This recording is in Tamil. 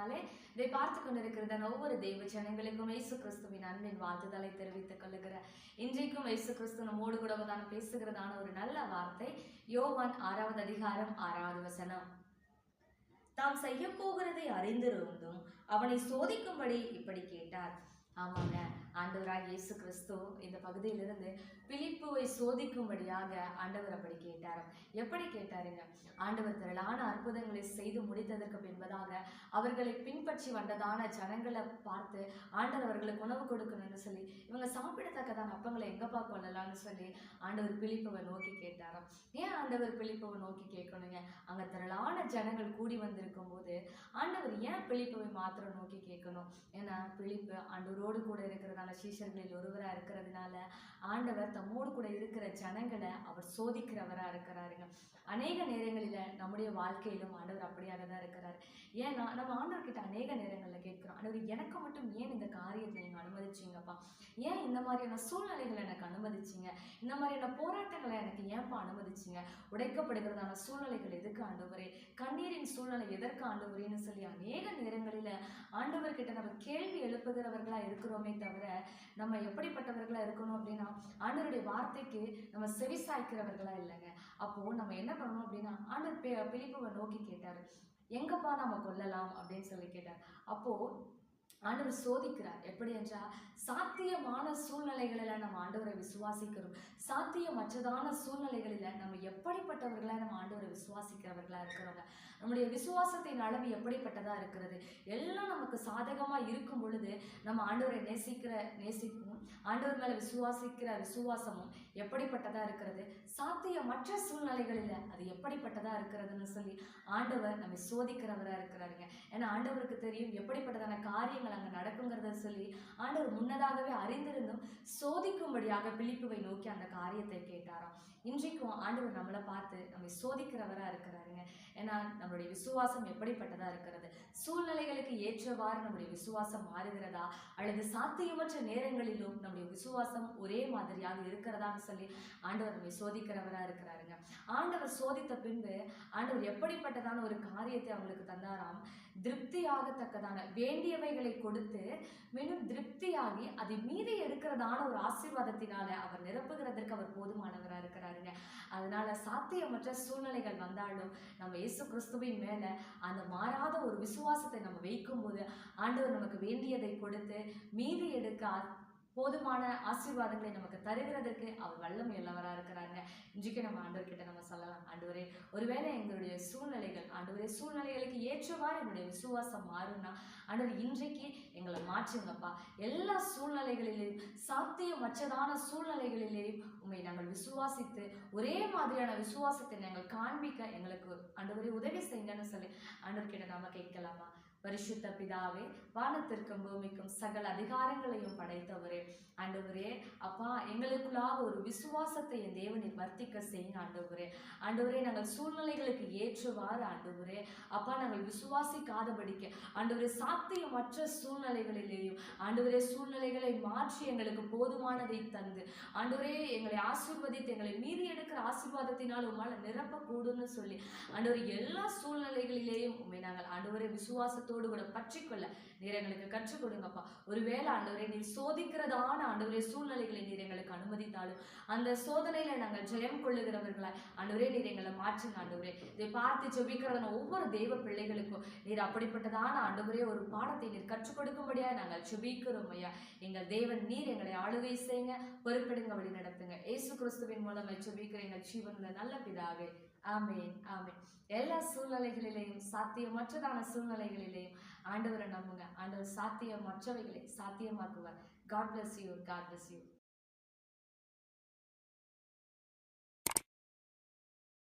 நாளினாலே இதை பார்த்து கொண்டிருக்கிற ஒவ்வொரு தெய்வ ஜனங்களுக்கும் இயேசு கிறிஸ்துவின் அன்பின் வாழ்த்துதலை தெரிவித்துக் கொள்ளுகிற இன்றைக்கும் இயேசு கிறிஸ்து நம்மோடு கூட பேசுகிறதான ஒரு நல்ல வார்த்தை. யோவான் 6வது அதிகாரம் 6வது வசனம். தாம் செய்ய போகிறதை அறிந்திருந்தும் அவனை சோதிக்கும்படி இப்படி கேட்டார். ஆமாங்க, ஆண்டவராக இயேசு கிறிஸ்து இந்த பகுதியிலிருந்து பிலிப்புவை சோதிக்கும்படியாக ஆண்டவர் அப்படி கேட்டார். எப்படி கேட்டாருங்க? ஆண்டவர் திரளான அற்புதங்களை செய்து முடித்ததற்கு பின்பதாக அவர்களை பின்பற்றி வந்ததான ஜனங்களை பார்த்து ஆண்டவர் அவர்களுக்கு உணவு கொடுக்கணும்னு சொல்லி இவங்க சாப்பிடத்தக்கதான அப்பங்களை எங்கப்பா கொள்ளலாம்னு சொல்லி ஆண்டவர் பிலிப்புவை நோக்கி கேட்டாராம். ஏன் ஆண்டவர் பிலிப்புவை நோக்கி கேட்கணுங்க? அங்க திரளான ஜனங்கள் கூடி வந்திருக்கும் போது ஆண்டவர் ஏன் பிலிப்புவை மாத்திரம் நோக்கி கேட்கணும்? ஏன்னா பிலிப்பு ஆண்டவரோடு கூட இருக்கிறதான சீஷர்களில் ஒருவராக இருக்கிறதுனால ஆண்டவர் தம்மோடு கூட இருக்கிற ஜனங்களை அவர் சோதிக்கிறவராக இருக்கிறாருங்க. அநேக நேரங்களில் நம்முடைய வாழ்க்கையிலும் ஆண்டவர் அப்படியாக தான் இருக்கிறார். ஏன்னா நம்ம ஆண்டவர்கிட்ட அநேக நேரங்களில் கேட்கிறோம், ஆண்டவர் எனக்கு மட்டும் ஏன் இந்த காரியத்தை நீங்கள் அனுமதிச்சிங்கப்பா? ஏன் இந்த மாதிரியான சூழ்நிலைகளை எனக்கு அனுமதிச்சிங்க? இந்த மாதிரியான போராட்டங்களை எனக்கு ஏன்ப்பா அனுமதிச்சிங்க? உடைக்கப்படுகிறதான சூழ்நிலைகள் எதுக்கு ஆண்டவரே? கண்ணீரின் சூழ்நிலை எதற்கு ஆண்டவரேன்னு சொல்லி அநேக நேரங்களில் ஆண்டவர்கிட்ட நம்ம கேள்வி எழுப்புகிறவர்களா இருக்கிறோமே தவிர நம்ம எப்படிப்பட்டவர்களா இருக்கணும் அப்படின்னா ஆண்டவருடைய வார்த்தைக்கு நம்ம செவி சாய்க்கிறவர்களா இல்லைங்க. அப்போ நம்ம என்ன பண்ணணும் அப்படின்னா ஆண்டவர் பிலிப்புவை நோக்கி கேட்டாரு, எங்கப்பா நம்ம கொல்லலாம் அப்படின்னு சொல்லி கேட்டார். அப்போ ஆண்டவர் சோதிக்கிறார். எப்படி என்றால் சாத்தியமான சூழ்நிலைகளில் நம்ம ஆண்டவரை விசுவாசிக்கிறோம், சாத்தியமற்றதான சூழ்நிலைகளில் நம்ம எப்படிப்பட்டவர்களாக நம்ம ஆண்டவரை விசுவாசிக்கிறவர்களா இருக்கிறவங்க. நம்முடைய விசுவாசத்தின் அளவு எப்படிப்பட்டதா இருக்கிறது? எல்லாம் நமக்கு சாதகமா இருக்கும் பொழுது நம்ம ஆண்டவரை நேசிப்போம், ஆண்டவர் மேல விசுவாசிக்கிற விசுவாசமும் எப்படிப்பட்டதா இருக்கிறது? சாத்தியமற்ற சூழ்நிலைகளில் அது எப்படிப்பட்டதா இருக்கிறதுன்னு சொல்லி ஆண்டவர் நம்ம சோதிக்கிறவரா இருக்கிறாருங்க. ஏன்னா ஆண்டவருக்கு தெரியும் எப்படிப்பட்டதான காரியங்கள் அங்க நடக்குங்கிறத சொல்லி ஆண்டவர் முன்னதாகவே அறிந்திருந்தும் சோதிக்கும்படியாக பிலிப்புவை நோக்கி அந்த காரியத்தை கேட்டாராம். இன்றைக்கும் ஆண்டவர் நம்மளை பார்த்து நம்மை சோதிக்கிறவரா இருக்கிறாருங்க. ஏன்னா நம்மளுடைய விசுவாசம் எப்படிப்பட்டதா இருக்கிறது? சூழ்நிலைகளுக்கு ஏற்றவாறு நம்முடைய விசுவாசம் மாறுகிறதா, அல்லது சாத்தியமற்ற நேரங்களிலும் நம்முடைய விசுவாசம் ஒரே மாதிரியாக இருக்கிறதான்னு சொல்லி ஆண்டவர் நம்மை சோதிக்கிறவரா இருக்கிறாருங்க. ஆண்டவர் சோதித்த பின்பு ஆண்டவர் எப்படிப்பட்டதான ஒரு காரியத்தை அவங்களுக்கு தந்தாராம். திருப்தியாகத்தக்கதான வேண்டியவைகளை கொடுத்து மேலும் திருப்தியாகி அதை மீறி எடுக்கிறதான ஒரு ஆசீர்வாதத்தினால அவர் நிரப்புகிறதற்கு அவர் போதுமானவராக இருக்கிறாருங்க. அதனால சாத்தியமற்ற சூழ்நிலைகள் வந்தாலும் நம்ம இயேசு கிறிஸ்துவின் மேல அந்த மாறாத ஒரு விசுவாசத்தை நம்ம வைக்கும் போது ஆண்டவர் நமக்கு வேண்டியதை கொடுத்து மீறி எடுக்க போதுமான ஆசீர்வாதங்களை நமக்கு தருகிறதுக்கு அவர் வல்லமை உள்ளவராக இருக்கிறாங்க. இன்றைக்கு நம்ம ஆண்டவர்கிட்ட நம்ம சொல்லலாம், ஆண்டவரே ஒருவேளை எங்களுடைய சூழ்நிலைகள் ஆண்டவரே சூழ்நிலைகளுக்கு ஏற்றவாறு எங்களுடைய விசுவாசம் மாறும்னா ஆண்டவர் இன்றைக்கு எங்களை மாற்றுங்கப்பா. எல்லா சூழ்நிலைகளிலேயும் சாத்தியமற்றதான சூழ்நிலைகளிலேயும் உண்மை நாங்கள் விசுவாசித்து ஒரே மாதிரியான விசுவாசத்தை நாங்கள் காண்பிக்க எங்களுக்கு ஆண்டவரே உதவி செய்யுங்கன்னு சொல்லி ஆண்டவர்கிட்ட நாம கேட்கலாமா? பரிசுத்த பிதாவே, வானத்திற்கும் பூமிக்கும் சகல அதிகாரங்களையும் படைத்தவரே, ஆண்டவரே அப்பா எங்களுக்குள்ளாக ஒரு விசுவாசத்தை என் தேவனை வர்த்திக்க செய்யுங்க ஆண்டவரே. ஆண்டவரே நாங்கள் சூழ்நிலைகளுக்கு ஏற்றவாறு ஆண்டவரே அப்பா நாங்கள் விசுவாசிக்காதபடிக்கு ஆண்டவரே சாத்தியமற்ற சூழ்நிலைகளிலேயும் ஆண்டவரே சூழ்நிலைகளை மாற்றி எங்களுக்கு போதுமானதை தந்து ஆண்டவரே எங்களை ஆசீர்வதித்து எங்களை மீறி எடுக்கிற ஆசீர்வாதத்தினால் உம்மால் நிரப்பக்கூடும்னு சொல்லி ஆண்டவரே எல்லா சூழ்நிலைகளிலேயும் உண்மை நாங்கள் ஆண்டவரே விசுவாசத்தோடு கூட பற்றிக்கொள்ள நீர் எங்களுக்கு கற்றுக் கொடுங்கப்பா. ஒருவேளை ஆண்டவரே நீர் சோதிக்கிறதான ஆண்டவரே சூழ்நிலைகளை நீர் எங்களுக்கு அனுமதித்தாலும் அந்த சோதனையில நாங்கள் ஜெயம் கொள்ளுகிறவர்களாய் ஆண்டவரே நீர் எங்களை மாற்றுங்க ஆண்டவரே. இதை பார்த்து ஜெபிக்கிறதான ஒவ்வொரு தெய்வ பிள்ளைகளுக்கும் நீர் அப்படிப்பட்டதான ஆண்டவரே ஒரு பாடத்தை நீர் கற்றுக் கொடுக்கும்படியா நாங்கள் ஜெபிக்கிறோம் ஐயா. எங்கள் தேவன் நீர் எங்களை ஆளுகை செய்யுங்க, பொறுப்பெடுங்க, வழி நடத்துங்க. இயேசு கிறிஸ்துவின் மூலம் ஜெபிக்கிற எங்கள் ஜீவனுள்ள நல்ல பிதாவே, ஆமேன் ஆமேன். எல்லா சூழ்நிலைகளிலேயும் சாத்தியமற்றதான சூழ்நிலைகளிலேயும் ஆண்டவரை நம்புங்க. ஆண்டவர் சாத்தியமற்றவைகளை சாத்தியமாக்குவார். God bless you. God bless you.